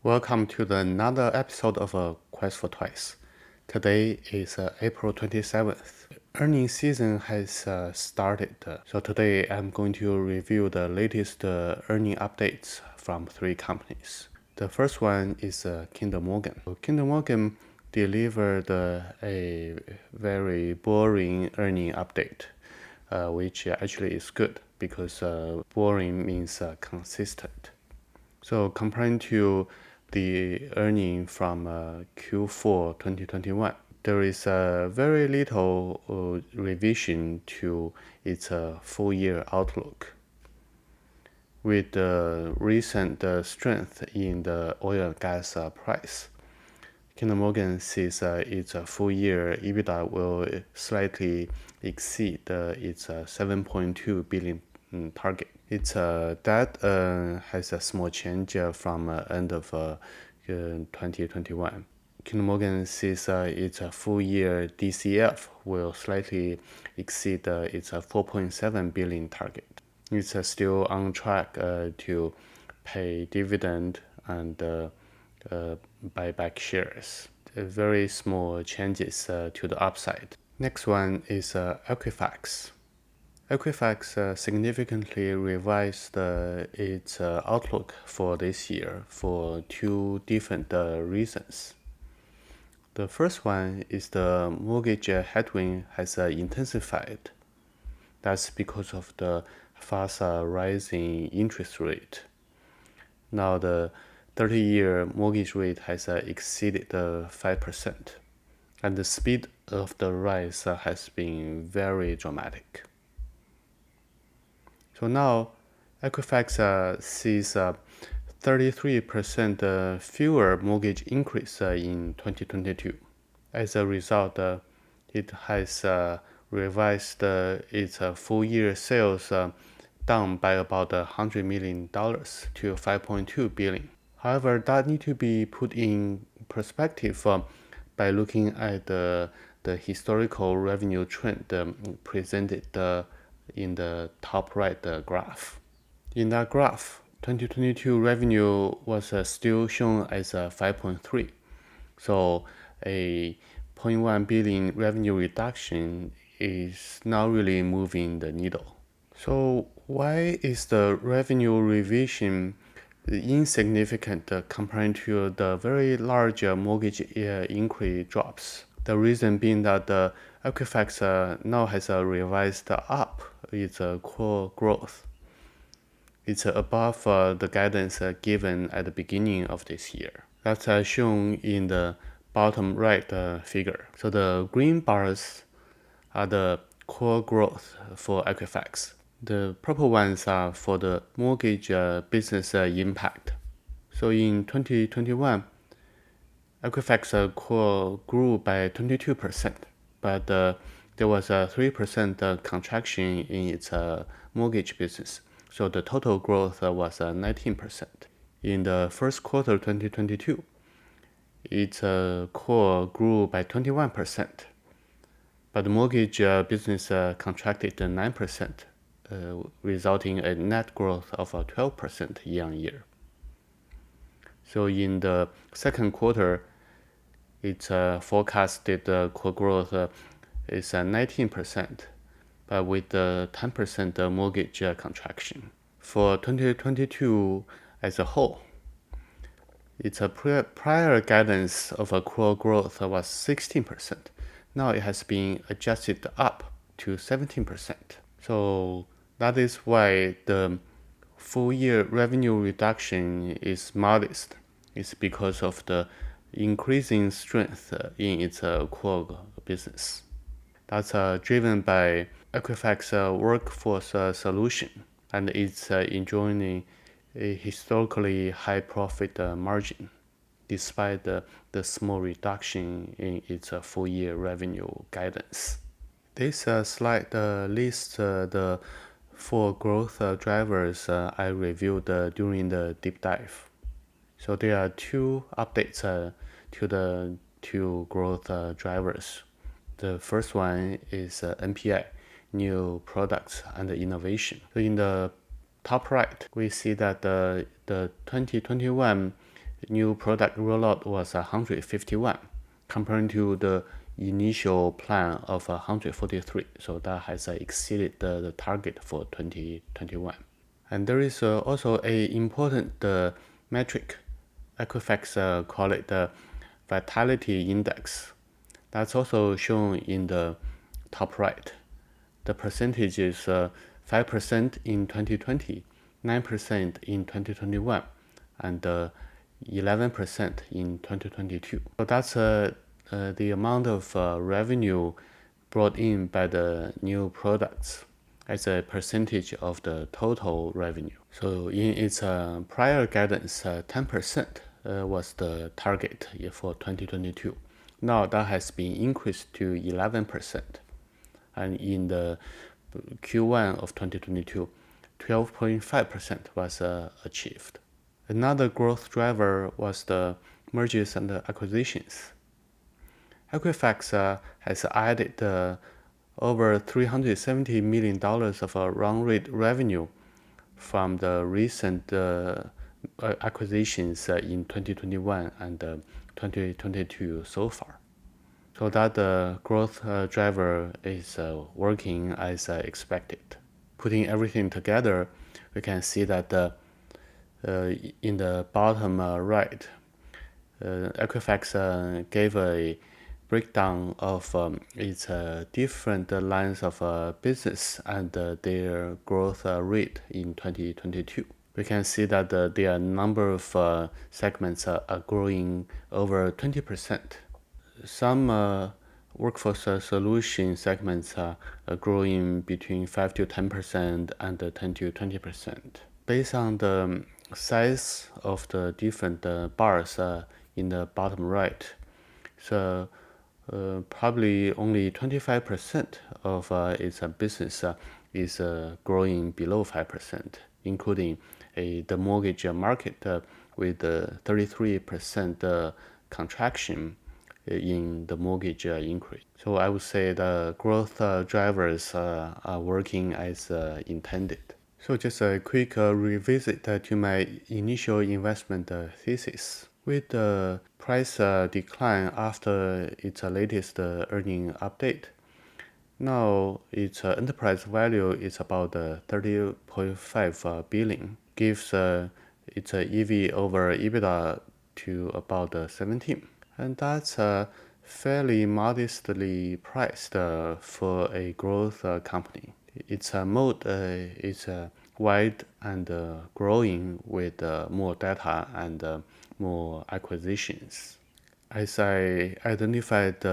Welcome to another episode of Quest for Twice. Today is April 27th. Earnings season has started, so today I'm going to review the latest earning updates from three companies. The first one is Kinder Morgan. Kinder Morgan delivered a very boring earning update, which actually is good because boring means consistent. So comparing to the earning from Q4 2021, there is very little revision to its full year outlook. With the recent strength in the oil and gas price, Kinder Morgan sees its full year EBITDA will slightly exceed its 7.2 billion target. Its debt has a small change from end of 2021. Kinder Morgan sees its full year DCF will slightly exceed its 4.7 billion target. It's still on track to pay dividend and buy back shares. Very small changes to the upside. Next one is Equifax. Equifax significantly revised its outlook for this year for two different reasons. The first one is the mortgage headwind has intensified. That's because of the fast rising interest rate. Now the 30-year mortgage rate has exceeded 5%, and the speed of the rise has been very dramatic. So now Equifax sees 33% fewer mortgage increase in 2022. As a result, it has revised its full year sales down by about $100 million to 5.2 billion. However, that need to be put in perspective by looking at the historical revenue trend presented in the top right graph. In that graph, 2022 revenue was still shown as 5.3. So a 0.1 billion revenue reduction is not really moving the needle. So why is the revenue revision insignificant compared to the very large mortgage increase drops? The reason being that the Equifax now has revised up its core growth. It's above the guidance given at the beginning of this year. That's shown in the bottom right figure. So the green bars are the core growth for Equifax. The purple ones are for the mortgage business impact. So in 2021, Equifax core grew by 22%, but there was a 3% contraction in its mortgage business. So the total growth was 19%. In the first quarter 2022, its core grew by 21%, but the mortgage business contracted 9%, resulting in a net growth of 12% year on year. So in the second quarter, its forecasted core growth is 19%, but with the 10% mortgage contraction. For 2022 as a whole, its prior guidance of a core growth was 16%. Now it has been adjusted up to 17%. So that is why the full year revenue reduction is modest. It's because of the increasing strength in its core business. That's driven by Equifax workforce solution, and it's enjoying a historically high profit margin despite the small reduction in its full year revenue guidance. This slide lists the four growth drivers I reviewed during the deep dive. So there are two updates to the two growth drivers. The first one is NPI, new products and innovation. So in the top right, we see that the 2021 new product rollout was 151, comparing to the initial plan of 143. So that has exceeded the target for 2021. And there is also a important metric. Equifax call it the vitality index. That's also shown in the top right. The percentage is 5% in 2020, 9% in 2021, and 11% in 2022. So that's the amount of revenue brought in by the new products as a percentage of the total revenue. So in its prior guidance, 10% was the target for 2022. Now that has been increased to 11%. And in the Q1 of 2022, 12.5% was achieved. Another growth driver was the mergers and acquisitions. Equifax has added over $370 million of run rate revenue from the recent acquisitions in 2021 and 2022 so far. So that the growth driver is working as expected. Putting everything together, we can see that in the bottom right, Equifax gave a breakdown of its different lines of business and their growth rate in 2022. We can see that their number of segments are growing over 20%. Some workforce solution segments are growing between 5 to 10% and 10 to 20%. Based on the size of the different bars in the bottom right, so probably only 25% of its business is growing below 5%, including the mortgage market with 33% contraction in the mortgage increase. So I would say the growth drivers are working as intended. So just a quick revisit to my initial investment thesis. With the price decline after its latest earning update, now its enterprise value is about 30.5 billion, gives its EV over EBITDA to about 17. And that's fairly modestly priced for a growth company. Its moat is wide and growing with more data and more acquisitions. As I identified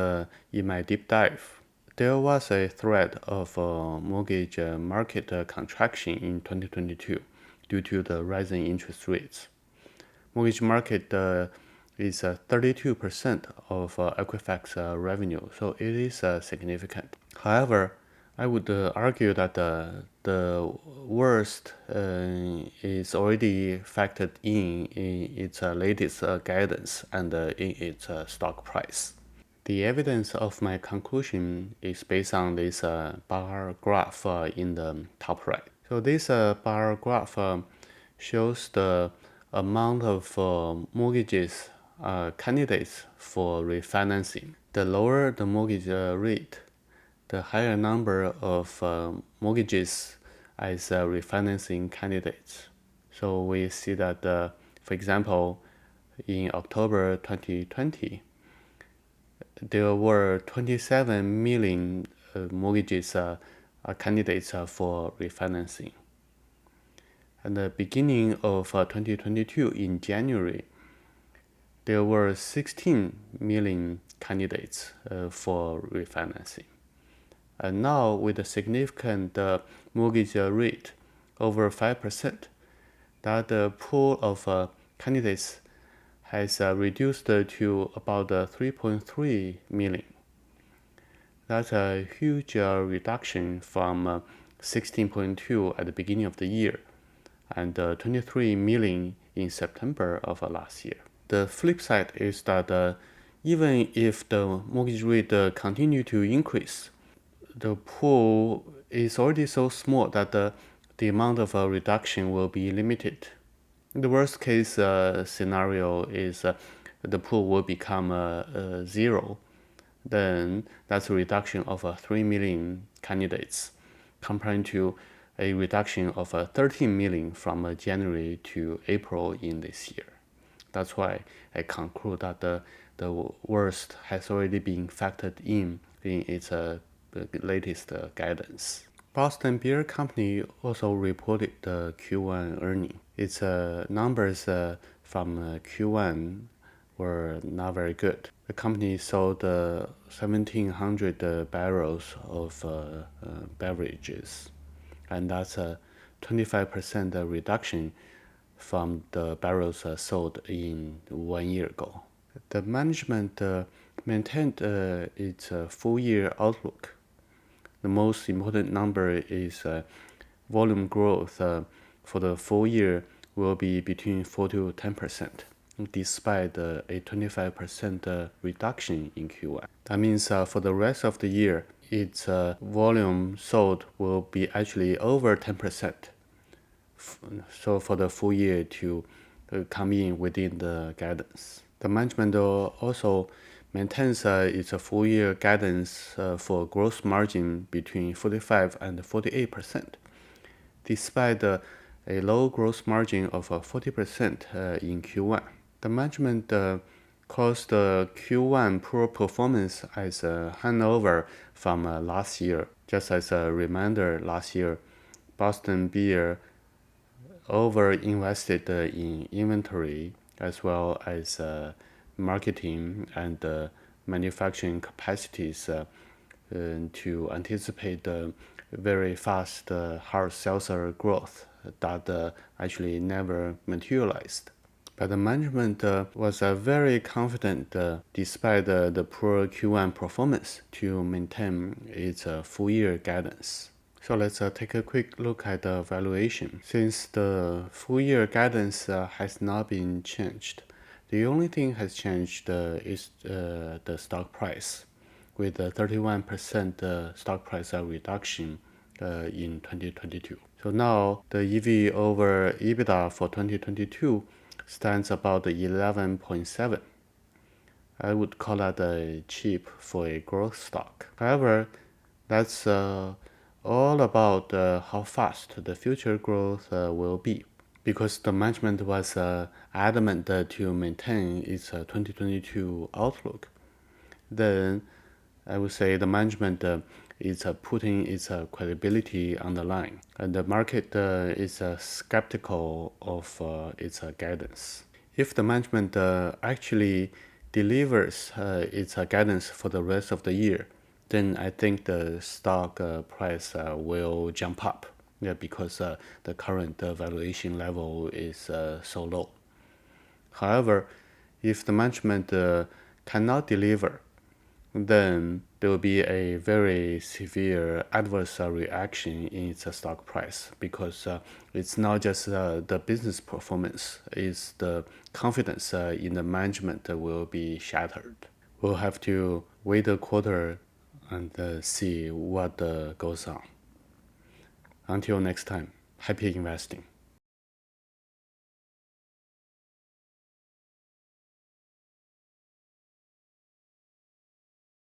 in my deep dive, there was a threat of mortgage market contraction in 2022 due to the rising interest rates. Mortgage market is 32% of Equifax revenue, so it is significant. However, I would argue that the worst is already factored in its latest guidance and in its stock price. The evidence of my conclusion is based on this bar graph in the top right. So this bar graph shows the amount of mortgages candidates for refinancing. The lower the mortgage rate, the higher number of mortgages as refinancing candidates. So we see that, for example, in October 2020, there were 27 million mortgages candidates for refinancing. At the beginning of 2022, in January, there were 16 million candidates for refinancing. And now, with a significant mortgage rate over 5%, that pool of candidates has reduced to about 3.3 million. That's a huge reduction from 16.2 at the beginning of the year and 23 million in September of last year. The flip side is that even if the mortgage rate continue to increase, the pool is already so small that the amount of reduction will be limited. The worst case scenario is the pool will become 0. Then that's a reduction of 3 million candidates, comparing to a reduction of 13 million from January to April in this year. That's why I conclude that the worst has already been factored in its latest guidance. Boston Beer Company also reported the Q1 earnings. Its numbers from Q1 were not very good. The company sold 1,700 barrels of beverages, and that's a 25% reduction from the barrels sold in 1 year ago. The management maintained its full year outlook. The most important number is volume growth for the full year will be between 4 to 10%, despite a 25% reduction in Q1. That means for the rest of the year, its volume sold will be actually over 10%. So for the full year to come in within the guidance. The management also maintains its full year guidance for gross margin between 45 and 48%, despite a low gross margin of 40% in Q1. The management calls the Q1 poor performance as a hangover from last year. Just as a reminder, last year, Boston Beer over-invested in inventory as well as marketing and manufacturing capacities to anticipate the very fast hard seltzer growth that actually never materialized. But the management was very confident, despite the poor Q1 performance, to maintain its full year guidance. So let's take a quick look at the valuation. Since the full year guidance has not been changed, the only thing has changed is the stock price, with a 31% stock price reduction in 2022. So now the EV over EBITDA for 2022 stands about 11.7. I would call that cheap for a growth stock. However, that's all about how fast the future growth will be, because the management was adamant to maintain its 2022 outlook. Then I would say the management is putting its credibility on the line, and the market is skeptical of its guidance. If the management actually delivers its guidance for the rest of the year, then I think the stock price will jump up, because the current valuation level is so low. However, if the management cannot deliver, then there will be a very severe adverse reaction in its stock price, because it's not just the business performance, it's the confidence in the management will be shattered. We'll have to wait a quarter and see what goes on. Until next time, happy investing.